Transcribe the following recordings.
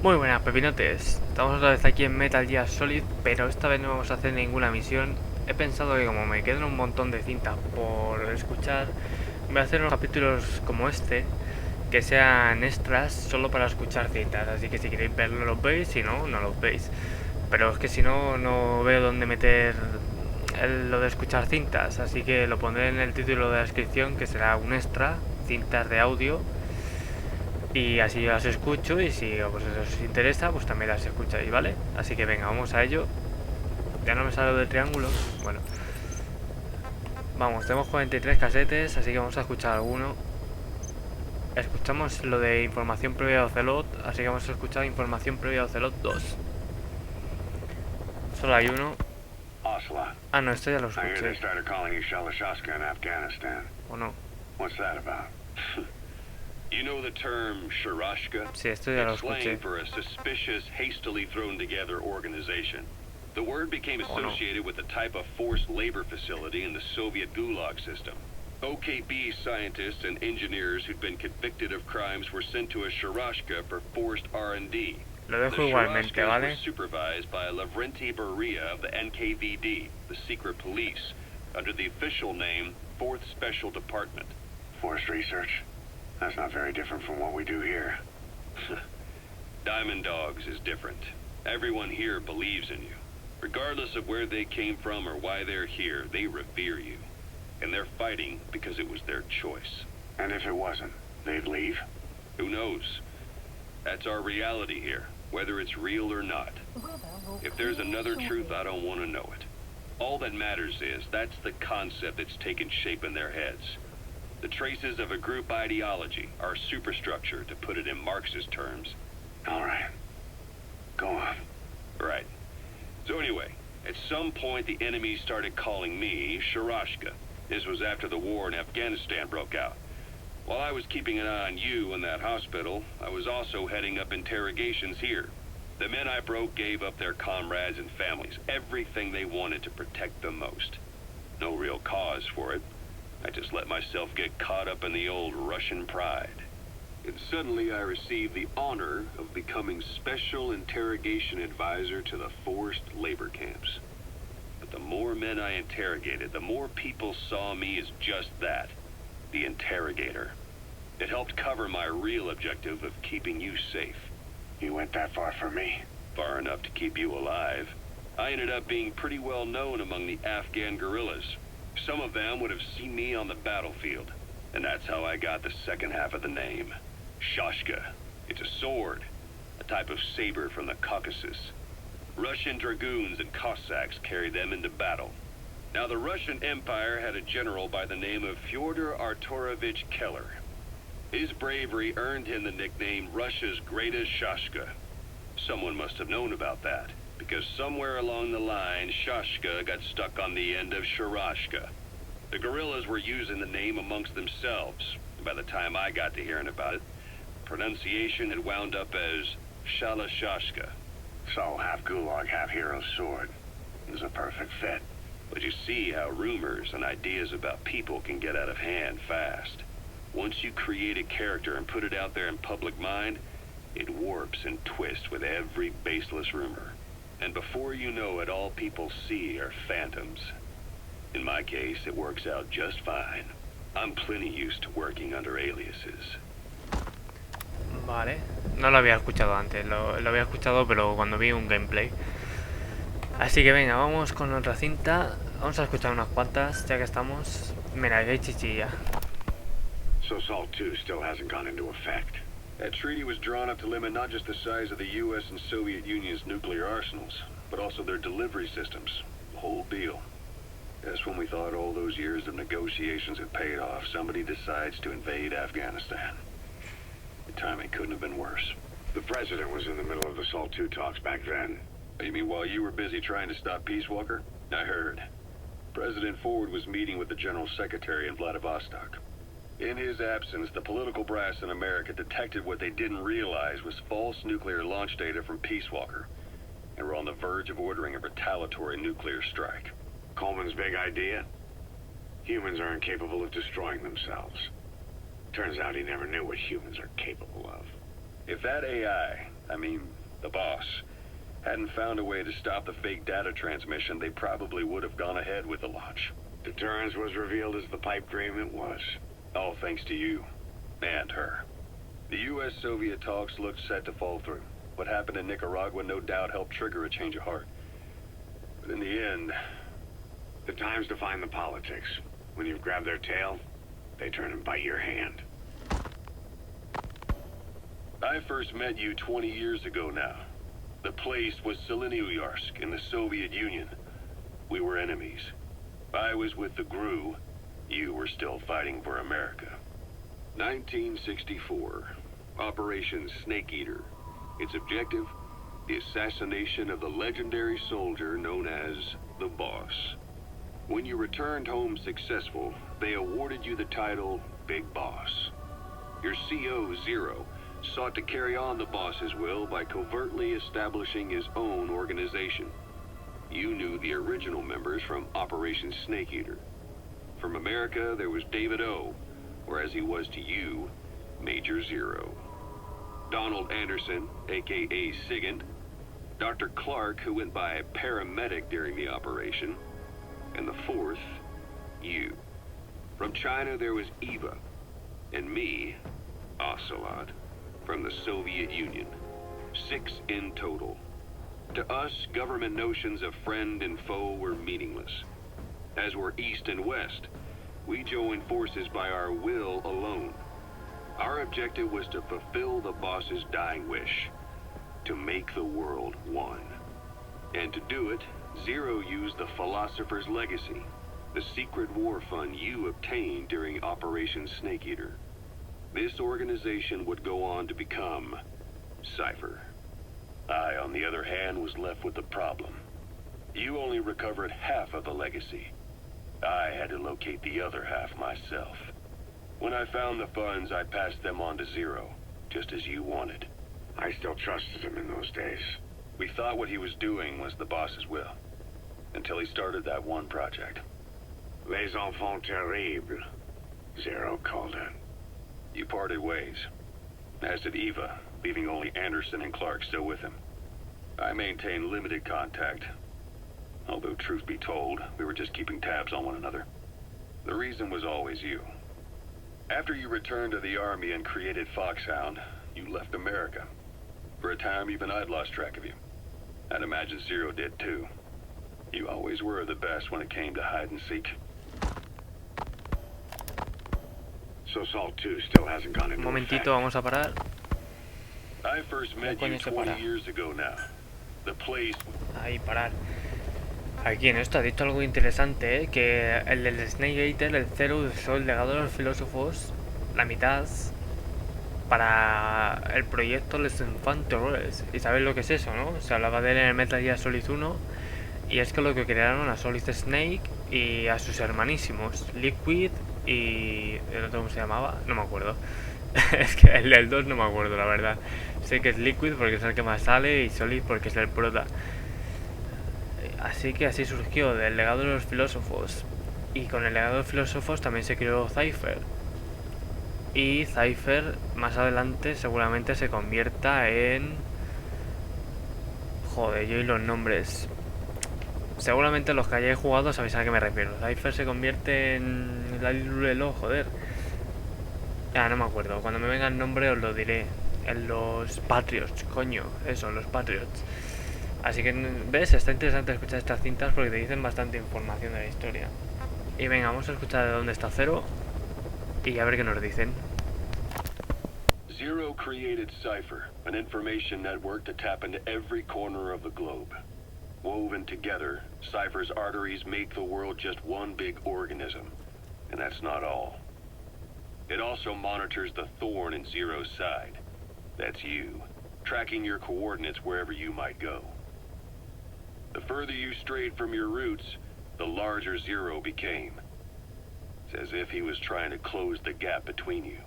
Muy buenas, pepinotes. Estamos otra vez aquí en Metal Gear Solid, pero esta vez no vamos a hacer ninguna misión. He pensado que como me quedan un montón de cintas por escuchar, voy a hacer unos capítulos como este, que sean extras solo para escuchar cintas. Así que si queréis verlo los veis, si no, no los veis. Pero es que si no, no veo dónde meter lo de escuchar cintas. Así que lo pondré en el título de la descripción, que será un extra, cintas de audio, y así yo las escucho y si pues, os interesa, pues también las escucháis, ¿vale? Así que venga, vamos a ello. Ya no me sale lo de triángulo. Bueno, vamos, tenemos 43 casetes, así que vamos a escuchar alguno. Escuchamos lo de información previa de Ocelot, así que vamos a escuchar información previa de Ocelot 2. Solo hay uno. Ocelot. Ah, no, esto ya lo I hear they escuché. started calling you Shalashaska in Afghanistan. ¿O no? What's that about? You know the term Sharashka? Sí, esto ya lo It's escuché. slang for a suspicious, hastily thrown together organization. The word became Oh, no. associated with a type of forced labor facility in the Soviet Gulag system. OKB scientists and engineers who'd been convicted of crimes were sent to a Sharashka for forced R&D. Lo The dejo igualmente, Sharashkas were ¿vale? supervised by Lavrenti Beria of the NKVD, the secret police, under the official name 4th Special Department. Forced research? That's not very different from what we do here. Diamond Dogs is different. Everyone here believes in you. Regardless of where they came from or why they're here, they revere you. And they're fighting because it was their choice. And if it wasn't, they'd leave? Who knows? That's our reality here, whether it's real or not. If there's another truth, I don't want to know it. All that matters is that's the concept that's taken shape in their heads. The traces of a group ideology, our superstructure, to put it in Marxist terms. All right. Go on. Right. So anyway, at some point the enemy started calling me Sharashka. This was after the war in Afghanistan broke out. While I was keeping an eye on you in that hospital, I was also heading up interrogations here. The men I broke gave up their comrades and families, everything they wanted to protect them most. No real cause for it. I just let myself get caught up in the old Russian pride. And suddenly I received the honor of becoming Special Interrogation Advisor to the forced labor camps. But the more men I interrogated, the more people saw me as just that, the interrogator. It helped cover my real objective of keeping you safe. You went that far for me? Far enough to keep you alive. I ended up being pretty well known among the Afghan guerrillas. Some of them would have seen me on the battlefield, and that's how I got the second half of the name. Shashka. It's a sword, a type of saber from the Caucasus. Russian dragoons and Cossacks carried them into battle. Now, the Russian Empire had a general by the name of Fyodor Arturovich Keller. His bravery earned him the nickname Russia's Greatest Shashka. Someone must have known about that, because somewhere along the line, Shashka got stuck on the end of Sharashka. The guerrillas were using the name amongst themselves, and by the time I got to hearing about it, pronunciation had wound up as Shalashashka. So, half Gulag, half Hero Sword. It was a perfect fit. But you see how rumors and ideas about people can get out of hand fast. Once you create a character and put it out there in public mind, it warps and twists with every baseless rumor. And before you know it, all people see are phantoms. In my case, it works out just fine. I'm plenty used to working under aliases. Vale. No lo había escuchado antes, lo había escuchado pero cuando vi un gameplay. Así que venga, vamos con otra cinta. Vamos a escuchar unas cuantas, ya que estamos. Mira, hay chichilla. So SALT II still hasn't gone into effect. That treaty was drawn up to limit not just the size of the U.S. and Soviet Union's nuclear arsenals, but also their delivery systems. The whole deal. Just when we thought all those years of negotiations had paid off, somebody decides to invade Afghanistan. The timing couldn't have been worse. The president was in the middle of the SALT II talks back then. You mean while you were busy trying to stop Peace Walker? I heard. President Ford was meeting with the General Secretary in Vladivostok. In his absence, the political brass in America detected what they didn't realize was false nuclear launch data from Peace Walker, and were on the verge of ordering a retaliatory nuclear strike. Coleman's big idea? Humans are incapable of destroying themselves. Turns out he never knew what humans are capable of. If that AI I mean, the boss, hadn't found a way to stop the fake data transmission, they probably would have gone ahead with the launch. Deterrence was revealed as the pipe dream it was. All thanks to you. And her. The U.S.-Soviet talks looked set to fall through. What happened in Nicaragua no doubt helped trigger a change of heart. But in the end... The times define the politics. When you've grabbed their tail, they turn and bite your hand. I first met you 20 years ago now. The place was Selenouyarsk in the Soviet Union. We were enemies. I was with the GRU. You were still fighting for America. 1964. Operation Snake Eater. Its objective? The assassination of the legendary soldier known as the Boss. When you returned home successful, they awarded you the title Big Boss. Your CO, Zero, sought to carry on the boss's will by covertly establishing his own organization. You knew the original members from Operation Snake Eater. From America, there was David O, or as he was to you, Major Zero. Donald Anderson, aka Sigint. Dr. Clark, who went by paramedic during the operation. And the fourth, you. From China, there was Eva. And me, Ocelot, from the Soviet Union. 6 in total. To us, government notions of friend and foe were meaningless. As were East and West, we joined forces by our will alone. Our objective was to fulfill the boss's dying wish, to make the world one. And to do it, Zero used the Philosopher's Legacy, the secret war fund you obtained during Operation Snake Eater. This organization would go on to become Cypher. I, on the other hand, was left with the problem. You only recovered half of the legacy. I had to locate the other half myself. When I found the funds, I passed them on to Zero, just as you wanted. I still trusted him in those days. We thought what he was doing was the boss's will, until he started that one project. Les enfants terribles, Zero called it. You parted ways, as did Eva, leaving only Anderson and Clark still with him. I maintained limited contact, although truth be told, we were just keeping tabs on one another. The reason was always you. After you returned to the Army and created Foxhound, you left America. For a time, even I'd lost track of you. I'd imagine Zero did too. You always were the best when it came to hide and seek. So Salt 2 still hasn't gone into Un momentito, effect. vamos a parar. I first met coño you se 20 para? years ago now. The place... Ahí, parar. Aquí en esto ha dicho algo interesante, ¿eh? Que el del Snake Eater, el Zero, usó el legado de los filósofos, la mitad, para el proyecto Les Enfants Terribles. ¿Y sabéis lo que es eso, no? Se hablaba de él en el Metal Gear Solid 1, y es que lo que crearon a Solid Snake y a sus hermanísimos, Liquid y... ¿el otro cómo se llamaba? No me acuerdo. Es que el del 2 no me acuerdo, la verdad. Sé que es Liquid porque es el que más sale y Solid porque es el prota. Así que así surgió del legado de los filósofos. Y con el legado de los filósofos también se creó Cypher. Y Cypher más adelante seguramente se convierta en... Joder, yo y los nombres. Seguramente los que hayáis jugado sabéis a qué me refiero. Cypher se convierte en... la Lulelo, joder. Ah, no me acuerdo. Cuando me venga el nombre os lo diré. En los Patriots, coño. Eso, los Patriots. Así que, ¿ves? Está interesante escuchar estas cintas porque te dicen bastante información de la historia. Y venga, vamos a escuchar de dónde está Zero y a ver qué nos dicen. Zero created Cypher, an information network to tap into every corner of the globe. Woven together, Cypher's arteries make the world just one big organism. And that's not all. It also monitors the thorn in Zero's side. That's you, tracking your coordinates wherever you might go. The further you strayed from your roots, the larger Zero became. It's as if he was trying to close the gap between you.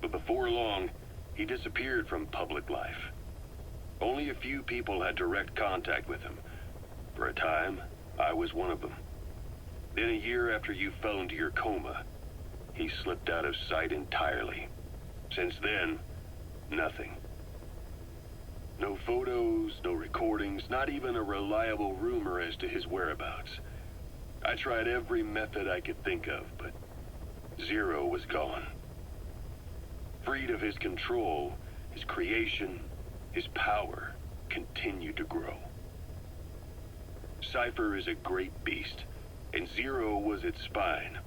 But before long, he disappeared from public life. Only a few people had direct contact with him. For a time, I was one of them. Then a year after you fell into your coma, he slipped out of sight entirely. Since then, nothing. photos, no recordings, not even a reliable rumor as to his whereabouts. I tried every method I could think of, but Zero was gone. Freed of his control, his creation, his power continued to grow. Cypher is a great beast, and Zero was its spine.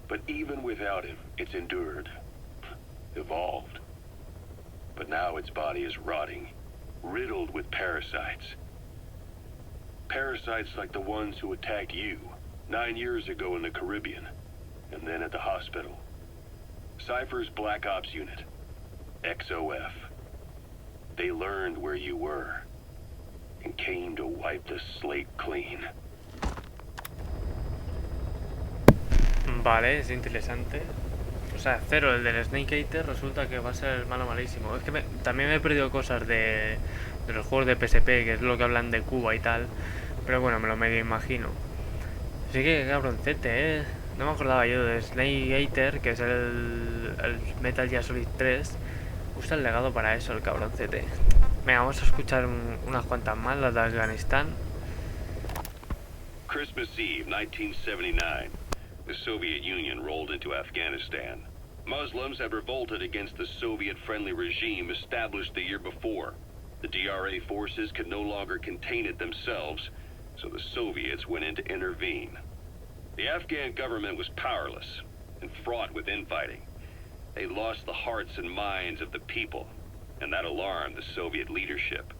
But even without him, it's endured, evolved. But now its body is rotting, riddled with parasites. Parasites like the ones who attacked you 9 years ago in the Caribbean, and then at the hospital. Cypher's Black Ops Unit, XOF. They learned where you were, and came to wipe the slate clean. Vale, es interesante. O sea, Zero, el del Snake Eater, resulta que va a ser el malo malísimo. Es que también me he perdido cosas de los juegos de PSP, que es lo que hablan de Cuba y tal. Pero bueno, me lo medio imagino. Así que cabroncete, No me acordaba yo de Snake Eater, que es el Metal Gear Solid 3. Usa el legado para eso, el cabroncete. Venga, vamos a escuchar unas cuantas más, las de Afganistán. Christmas Eve, 1979. The Soviet Union rolled into Afghanistan. Muslims had revolted against the Soviet-friendly regime established the year before. The DRA forces could no longer contain it themselves, so the Soviets went in to intervene. The Afghan government was powerless and fraught with infighting. They lost the hearts and minds of the people, and that alarmed the Soviet leadership.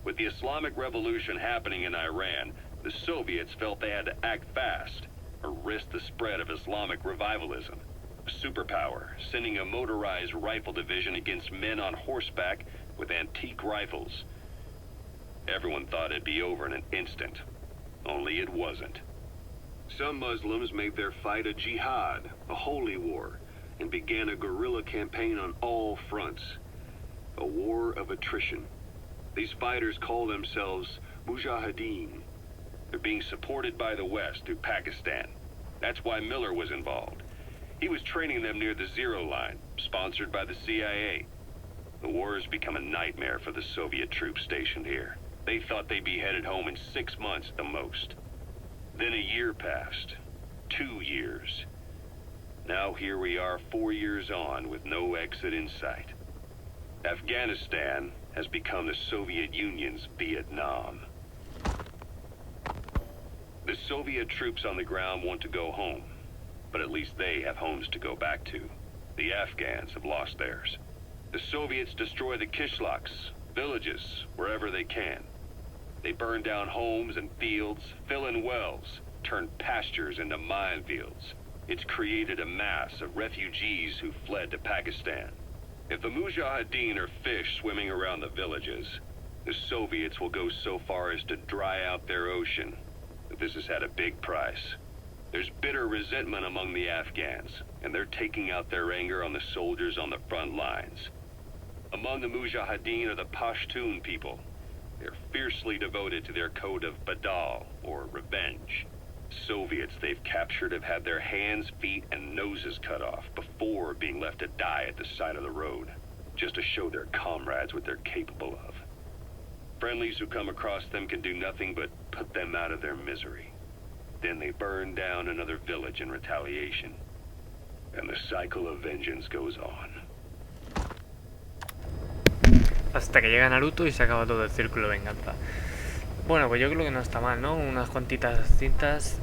With the Islamic Revolution happening in Iran, the Soviets felt they had to act fast or risk the spread of Islamic revivalism. A superpower, sending a motorized rifle division against men on horseback with antique rifles. Everyone thought it'd be over in an instant, only it wasn't. Some Muslims made their fight a jihad, a holy war, and began a guerrilla campaign on all fronts. A war of attrition. These fighters call themselves Mujahideen. They're being supported by the West through Pakistan. That's why Miller was involved. He was training them near the Zero Line, sponsored by the CIA. The war has become a nightmare for the Soviet troops stationed here. They thought they'd be headed home in 6 months at the most. Then a year passed. 2 years. Now here we are 4 years on with no exit in sight. Afghanistan has become the Soviet Union's Vietnam. The Soviet troops on the ground want to go home, but at least they have homes to go back to. The Afghans have lost theirs. The Soviets destroy the kishlaks, villages, wherever they can. They burn down homes and fields, fill in wells, turn pastures into minefields. It's created a mass of refugees who fled to Pakistan. If the Mujahideen are fish swimming around the villages, the Soviets will go so far as to dry out their ocean. But this has had a big price. There's bitter resentment among the Afghans, and they're taking out their anger on the soldiers on the front lines. Among the Mujahideen are the Pashtun people. They're fiercely devoted to their code of Badal, or revenge. Soviets they've captured have had their hands, feet, and noses cut off before being left to die at the side of the road, just to show their comrades what they're capable of. Friendlies who come across them can do nothing but put them out of their misery. Then they burn down another village in retaliation. And the cycle of vengeance goes on. Hasta que llega Naruto y se acaba todo el círculo de venganza. Bueno, pues yo creo que no está mal, ¿no? Unas cuantitas cintas.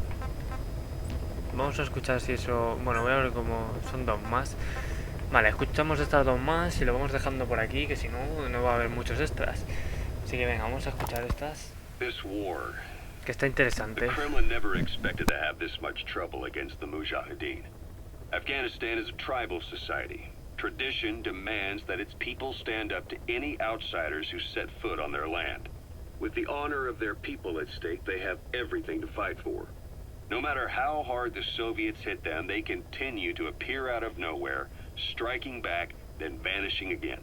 Vamos a escuchar si eso... Bueno, voy a ver cómo... Son dos más. Vale, escuchamos estas dos más y lo vamos dejando por aquí, que si no, no va a haber muchos extras. Así que venga, vamos a escuchar estas. This war, que está interesante. The Kremlin never expected to have this much trouble against the Mujahideen. Afghanistan is a tribal society. Tradition demands that its people stand up to any outsiders who set foot on their land. With the honor of their people at stake, they have everything to fight for. No matter how hard the Soviets hit them, they continue to appear out of nowhere, striking back, then vanishing again.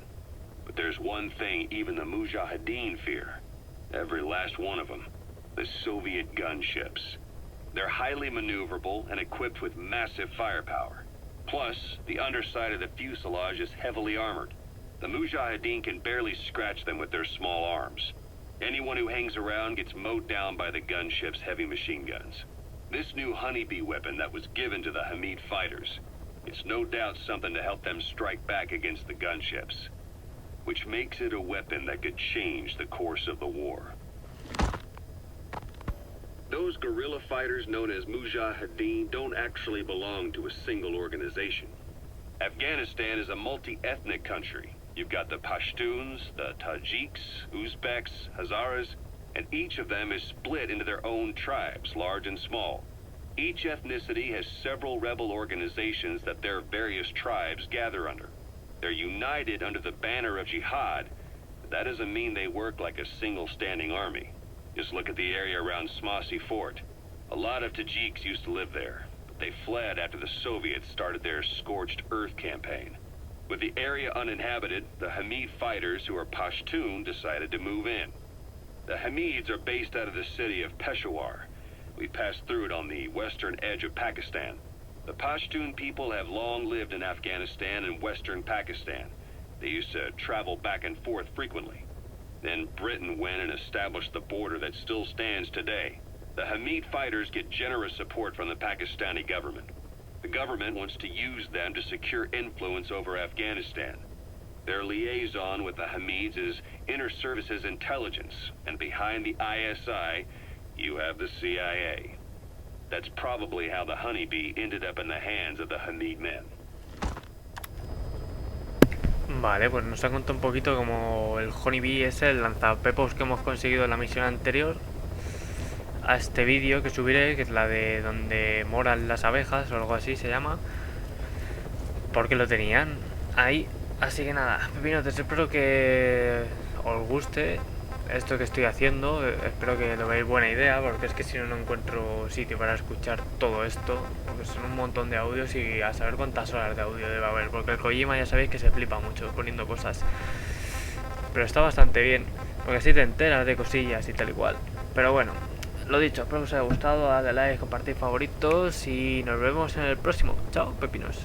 But there's one thing even the Mujahideen fear. Every last one of them. The Soviet gunships. They're highly maneuverable and equipped with massive firepower. Plus, the underside of the fuselage is heavily armored. The Mujahideen can barely scratch them with their small arms. Anyone who hangs around gets mowed down by the gunship's heavy machine guns. This new honeybee weapon that was given to the Hamid fighters, it's no doubt something to help them strike back against the gunships, which makes it a weapon that could change the course of the war. Those guerrilla fighters known as Mujahideen don't actually belong to a single organization. Afghanistan is a multi-ethnic country. You've got the Pashtuns, the Tajiks, Uzbeks, Hazaras, and each of them is split into their own tribes, large and small. Each ethnicity has several rebel organizations that their various tribes gather under. They're united under the banner of jihad, but that doesn't mean they work like a single standing army. Just look at the area around Smasy Fort. A lot of Tajiks used to live there, but they fled after the Soviets started their Scorched Earth campaign. With the area uninhabited, the Hamid fighters, who are Pashtun, decided to move in. The Hamids are based out of the city of Peshawar. We passed through it on the western edge of Pakistan. The Pashtun people have long lived in Afghanistan and western Pakistan. They used to travel back and forth frequently. Then Britain went and established the border that still stands today. The Hamid fighters get generous support from the Pakistani government. The government wants to use them to secure influence over Afghanistan. Their liaison with the Hamids is Inter-Services Intelligence, and behind the ISI, you have the CIA. That's probably how the honeybee ended up in the hands of the Hamid men. Vale, pues nos ha contado un poquito como el Honeybee es el lanzapepos que hemos conseguido en la misión anterior a este vídeo que subiré, que es la de donde moran las abejas o algo así se llama, porque lo tenían ahí. Así que nada, pepinotes, espero que os guste esto que estoy haciendo, espero que lo veáis buena idea, porque es que si no, no encuentro sitio para escuchar todo esto, porque son un montón de audios y a saber cuántas horas de audio debe haber, porque el Kojima ya sabéis que se flipa mucho poniendo cosas, pero está bastante bien, porque así te enteras de cosillas y tal y cual. Pero bueno, lo dicho, espero que os haya gustado, dale like, compartid favoritos y nos vemos en el próximo. Chao, pepinos.